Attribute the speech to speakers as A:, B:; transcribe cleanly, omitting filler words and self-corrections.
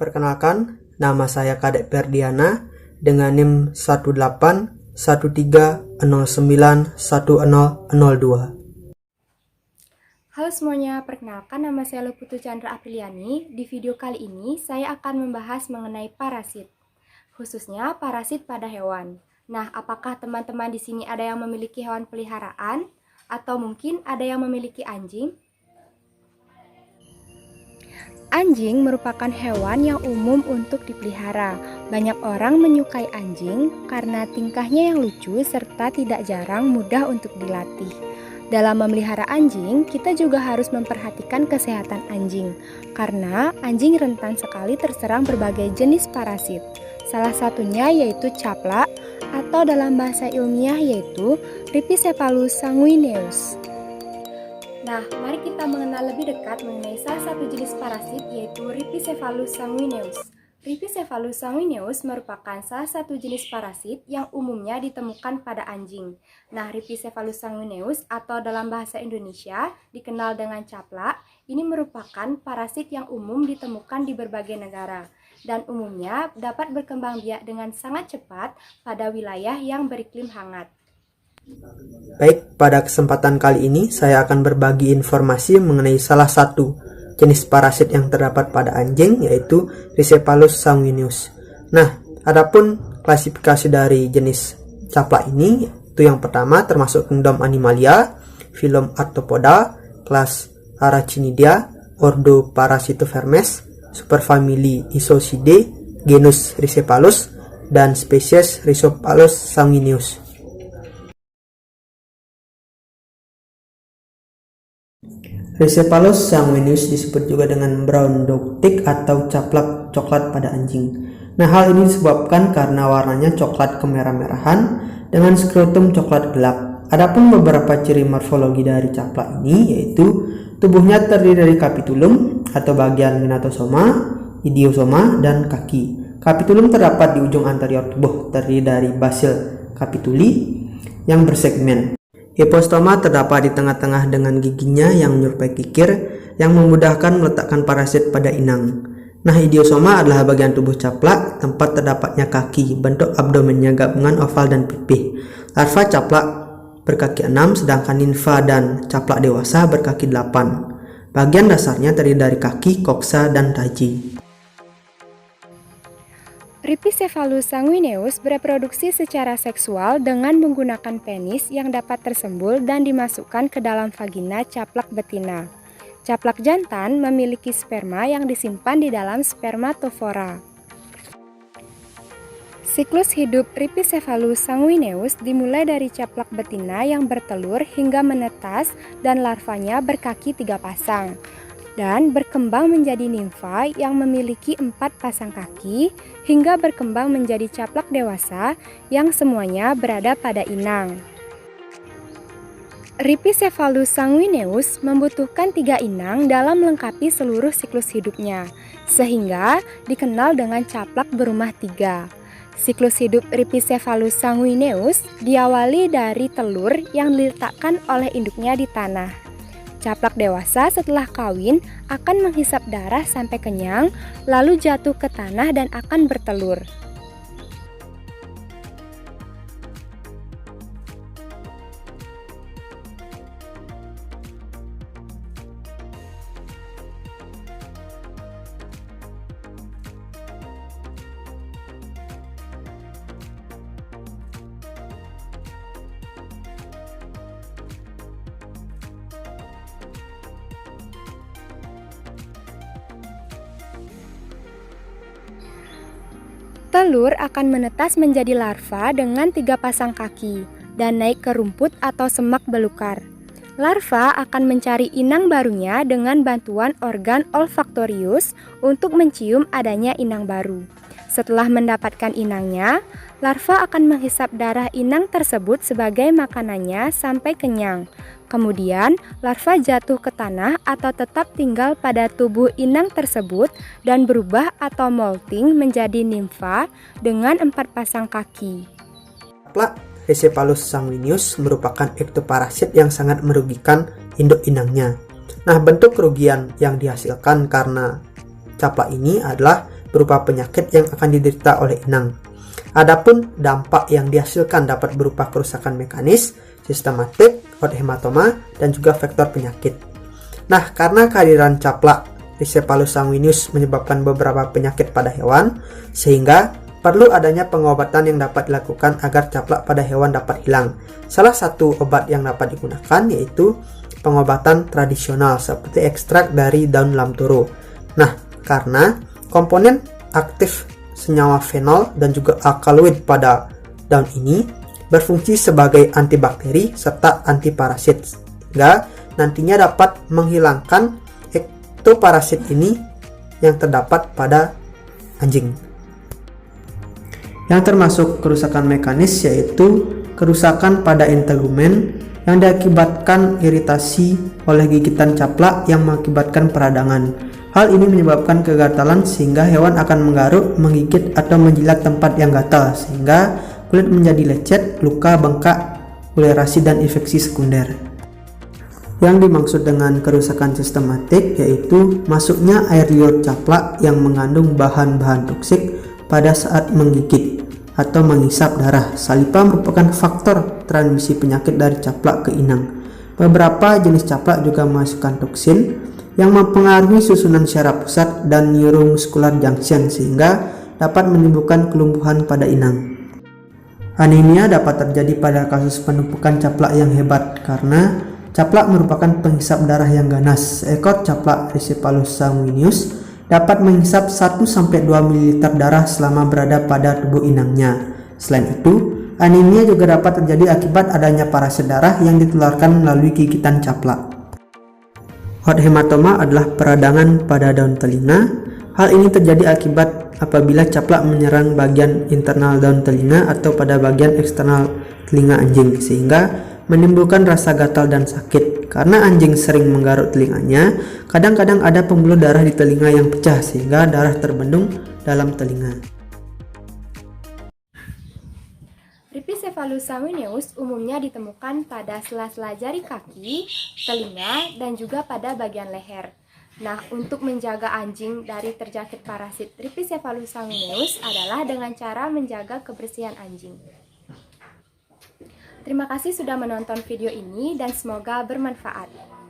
A: Perkenalkan, nama saya Kadek Ferdiana dengan NIM 18191091002.
B: Halo semuanya, perkenalkan nama saya Luputu Chandra Apriliani. Di video kali ini saya akan membahas mengenai parasit, khususnya parasit pada hewan. Nah, apakah teman-teman di sini ada yang memiliki hewan peliharaan atau mungkin ada yang memiliki anjing? Anjing merupakan hewan yang umum untuk dipelihara. Banyak orang menyukai anjing karena tingkahnya yang lucu serta tidak jarang mudah untuk dilatih. Dalam memelihara anjing, kita juga harus memperhatikan kesehatan anjing, karena anjing rentan sekali terserang berbagai jenis parasit. Salah satunya yaitu caplak, atau dalam bahasa ilmiah yaitu Rhipicephalus sanguineus. Nah, mari kita mengenal lebih dekat mengenai salah satu jenis parasit yaitu Rhipicephalus sanguineus. Rhipicephalus sanguineus merupakan salah satu jenis parasit yang umumnya ditemukan pada anjing. Nah, Rhipicephalus sanguineus atau dalam bahasa Indonesia dikenal dengan caplak, ini merupakan parasit yang umum ditemukan di berbagai negara dan umumnya dapat berkembang biak dengan sangat cepat pada wilayah yang beriklim hangat.
A: Baik, pada kesempatan kali ini saya akan berbagi informasi mengenai salah satu jenis parasit yang terdapat pada anjing, yaitu Rhipicephalus sanguineus. Nah, adapun klasifikasi dari jenis caplak ini, itu yang pertama termasuk kingdom Animalia, filum Arthropoda, kelas Arachnidea, ordo Parasitovermes, superfamili Isocidae, genus Rhipicephalus, dan spesies Rhipicephalus sanguineus. Rhipicephalus sanguineus disebut juga dengan brown dog tick atau caplak coklat pada anjing. Nah, hal ini disebabkan karena warnanya coklat kemerah-merahan dengan skrotum coklat gelap. Adapun beberapa ciri morfologi dari caplak ini yaitu tubuhnya terdiri dari capitulum atau bagian gnatosoma, idiosoma, dan kaki. Capitulum terdapat di ujung anterior tubuh, terdiri dari basil capituli yang bersegmen. Hipostoma terdapat di tengah-tengah dengan giginya yang menyerupai kikir yang memudahkan meletakkan parasit pada inang. Nah, idiosoma adalah bagian tubuh caplak tempat terdapatnya kaki, bentuk abdomennya gabungan oval dan pipih. Larva caplak berkaki 6, sedangkan nimfa dan caplak dewasa berkaki 8. Bagian dasarnya terdiri dari kaki, koksa, dan taji.
B: Rhipicephalus sanguineus bereproduksi secara seksual dengan menggunakan penis yang dapat tersembul dan dimasukkan ke dalam vagina caplak betina. Caplak jantan memiliki sperma yang disimpan di dalam spermatofora. Siklus hidup Rhipicephalus sanguineus dimulai dari caplak betina yang bertelur hingga menetas dan larvanya berkaki 3 pasang. Dan berkembang menjadi nimfa yang memiliki 4 pasang kaki hingga berkembang menjadi caplak dewasa yang semuanya berada pada inang. Rhipicephalus sanguineus membutuhkan 3 inang dalam melengkapi seluruh siklus hidupnya, sehingga dikenal dengan caplak berumah 3. Siklus hidup Rhipicephalus sanguineus diawali dari telur yang diletakkan oleh induknya di tanah. Caplak dewasa setelah kawin akan menghisap darah sampai kenyang, lalu jatuh ke tanah dan akan bertelur. Telur akan menetas menjadi larva dengan 3 pasang kaki dan naik ke rumput atau semak belukar. Larva akan mencari inang barunya dengan bantuan organ olfaktorius untuk mencium adanya inang baru. Setelah mendapatkan inangnya, larva akan menghisap darah inang tersebut sebagai makanannya sampai kenyang. Kemudian, larva jatuh ke tanah atau tetap tinggal pada tubuh inang tersebut dan berubah atau molting menjadi nimfa dengan 4 pasang kaki.
A: Caplak Rhipicephalus sanguineus merupakan ektoparasit yang sangat merugikan induk inangnya. Nah, bentuk kerugian yang dihasilkan karena caplak ini adalah berupa penyakit yang akan diderita oleh inang. Adapun dampak yang dihasilkan dapat berupa kerusakan mekanis, sistematik, hot hematoma, dan juga faktor penyakit. Nah, karena kehadiran caplak Ricephalus sanguineus menyebabkan beberapa penyakit pada hewan, sehingga perlu adanya pengobatan yang dapat dilakukan agar caplak pada hewan dapat hilang. Salah satu obat yang dapat digunakan yaitu pengobatan tradisional seperti ekstrak dari daun lamtoro. Nah, karena komponen aktif senyawa fenol dan juga alkaloid pada daun ini berfungsi sebagai antibakteri serta antiparasit, sehingga nantinya dapat menghilangkan ektoparasit ini yang terdapat pada anjing. Yang termasuk kerusakan mekanis yaitu kerusakan pada integumen yang diakibatkan iritasi oleh gigitan caplak yang mengakibatkan peradangan. Hal ini menyebabkan kegatalan sehingga hewan akan menggaruk, menggigit atau menjilat tempat yang gatal sehingga kulit menjadi lecet, luka, bengkak, ulerasi dan infeksi sekunder. Yang dimaksud dengan kerusakan sistematik yaitu masuknya air liur caplak yang mengandung bahan-bahan toksik pada saat menggigit atau menghisap darah. Salipa merupakan faktor transmisi penyakit dari caplak ke inang. Beberapa jenis caplak juga memasukkan toksin yang mempengaruhi susunan syaraf pusat dan neuromuscular junction sehingga dapat menimbulkan kelumpuhan pada inang. Anemia dapat terjadi pada kasus penumpukan caplak yang hebat karena caplak merupakan penghisap darah yang ganas. Seekor caplak Ricephalus sanguineus dapat menghisap 1-2 ml darah selama berada pada tubuh inangnya. Selain itu, anemia juga dapat terjadi akibat adanya parasit darah yang ditularkan melalui gigitan caplak. Hot hematoma adalah peradangan pada daun telinga. Hal ini terjadi akibat apabila caplak menyerang bagian internal daun telinga atau pada bagian eksternal telinga anjing sehingga menimbulkan rasa gatal dan sakit. Karena anjing sering menggaruk telinganya, kadang-kadang ada pembuluh darah di telinga yang pecah sehingga darah terbendung dalam telinga.
B: Ripicephalus sanguineus umumnya ditemukan pada sela-sela jari kaki, telinga, dan juga pada bagian leher. Nah, untuk menjaga anjing dari terjangkit parasit Ripicephalus sanguineus adalah dengan cara menjaga kebersihan anjing. Terima kasih sudah menonton video ini dan semoga bermanfaat.